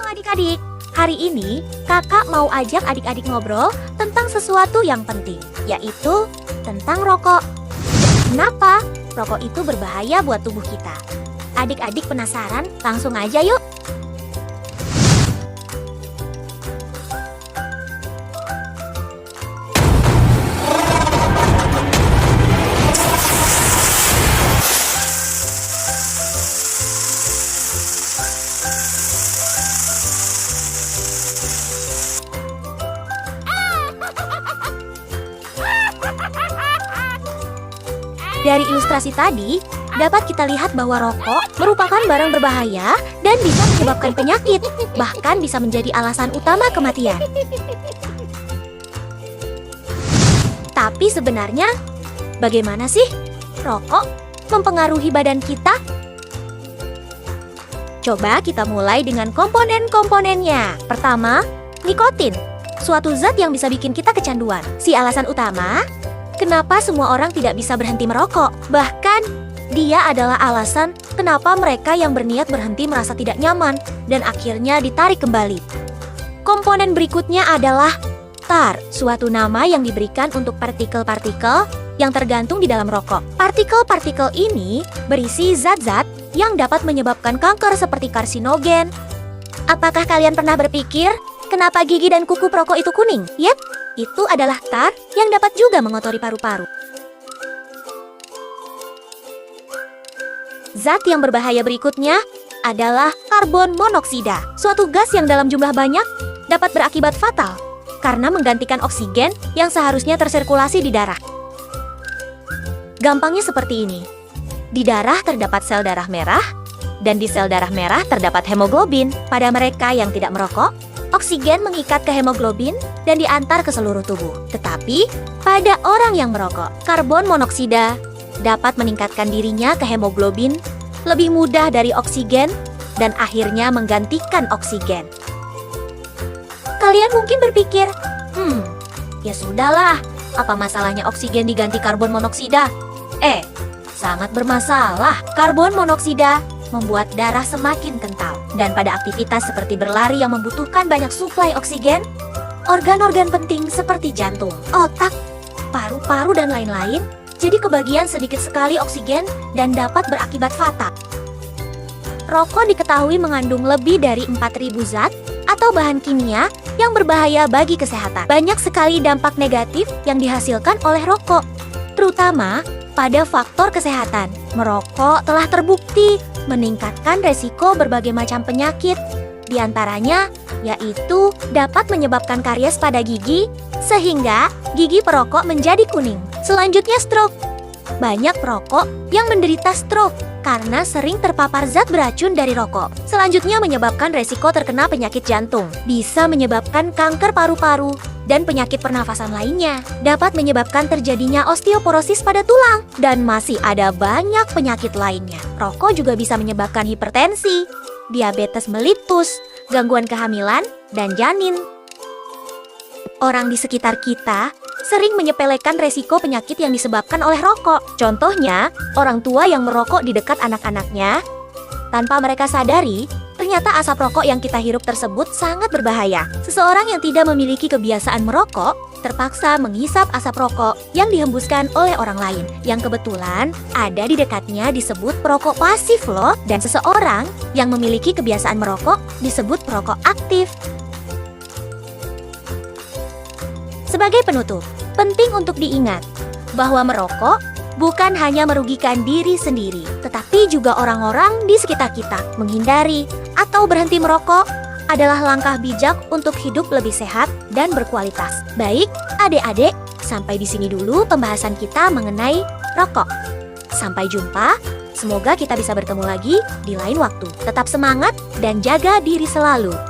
adik-adik, hari ini kakak mau ajak adik-adik ngobrol tentang sesuatu yang penting, yaitu tentang rokok. Kenapa? Rokok itu berbahaya buat tubuh kita. Adik-adik penasaran? Langsung aja yuk! Dari ilustrasi tadi, dapat kita lihat bahwa rokok merupakan barang berbahaya dan bisa menyebabkan penyakit, bahkan bisa menjadi alasan utama kematian. Tapi sebenarnya, bagaimana sih rokok mempengaruhi badan kita? Coba kita mulai dengan komponen-komponennya. Pertama, nikotin, suatu zat yang bisa bikin kita kecanduan. Si alasan utama kenapa semua orang tidak bisa berhenti merokok. Bahkan, dia adalah alasan kenapa mereka yang berniat berhenti merasa tidak nyaman dan akhirnya ditarik kembali. Komponen berikutnya adalah tar, suatu nama yang diberikan untuk partikel-partikel yang tergantung di dalam rokok. Partikel-partikel ini berisi zat-zat yang dapat menyebabkan kanker seperti karsinogen. Apakah kalian pernah berpikir, kenapa gigi dan kuku perokok itu kuning? Yep, itu adalah tar yang dapat juga mengotori paru-paru. Zat yang berbahaya berikutnya adalah karbon monoksida. Suatu gas yang dalam jumlah banyak dapat berakibat fatal karena menggantikan oksigen yang seharusnya tersirkulasi di darah. Gampangnya seperti ini. Di darah terdapat sel darah merah, dan di sel darah merah terdapat hemoglobin. Pada mereka yang tidak merokok, oksigen mengikat ke hemoglobin dan diantar ke seluruh tubuh. Tetapi, pada orang yang merokok, karbon monoksida dapat meningkatkan dirinya ke hemoglobin lebih mudah dari oksigen dan akhirnya menggantikan oksigen. Kalian mungkin berpikir, ya sudahlah, apa masalahnya oksigen diganti karbon monoksida? Sangat bermasalah. Karbon monoksida membuat darah semakin kental. Dan pada aktivitas seperti berlari yang membutuhkan banyak suplai oksigen, organ-organ penting seperti jantung, otak, paru-paru, dan lain-lain jadi kebagian sedikit sekali oksigen dan dapat berakibat fatal. Rokok diketahui mengandung lebih dari 4.000 zat atau bahan kimia yang berbahaya bagi kesehatan. Banyak sekali dampak negatif yang dihasilkan oleh rokok, terutama pada faktor kesehatan. Merokok telah terbukti meningkatkan resiko berbagai macam penyakit, diantaranya yaitu dapat menyebabkan karies pada gigi, sehingga gigi perokok menjadi kuning. Selanjutnya stroke. Banyak perokok yang menderita stroke karena sering terpapar zat beracun dari rokok. Selanjutnya menyebabkan resiko terkena penyakit jantung, bisa menyebabkan kanker paru-paru, dan penyakit pernafasan lainnya. Dapat menyebabkan terjadinya osteoporosis pada tulang, dan masih ada banyak penyakit lainnya. Rokok juga bisa menyebabkan hipertensi, diabetes mellitus, gangguan kehamilan, dan janin. Orang di sekitar kita sering menyepelekan resiko penyakit yang disebabkan oleh rokok. Contohnya, orang tua yang merokok di dekat anak-anaknya. Tanpa mereka sadari, ternyata asap rokok yang kita hirup tersebut sangat berbahaya. Seseorang yang tidak memiliki kebiasaan merokok terpaksa menghisap asap rokok yang dihembuskan oleh orang lain, yang kebetulan ada di dekatnya disebut perokok pasif loh. Dan seseorang yang memiliki kebiasaan merokok disebut perokok aktif. Sebagai penutup, penting untuk diingat bahwa merokok bukan hanya merugikan diri sendiri, tetapi juga orang-orang di sekitar kita. Menghindari atau berhenti merokok adalah langkah bijak untuk hidup lebih sehat dan berkualitas. Baik, adik-adik, sampai di sini dulu pembahasan kita mengenai rokok. Sampai jumpa, semoga kita bisa bertemu lagi di lain waktu. Tetap semangat dan jaga diri selalu.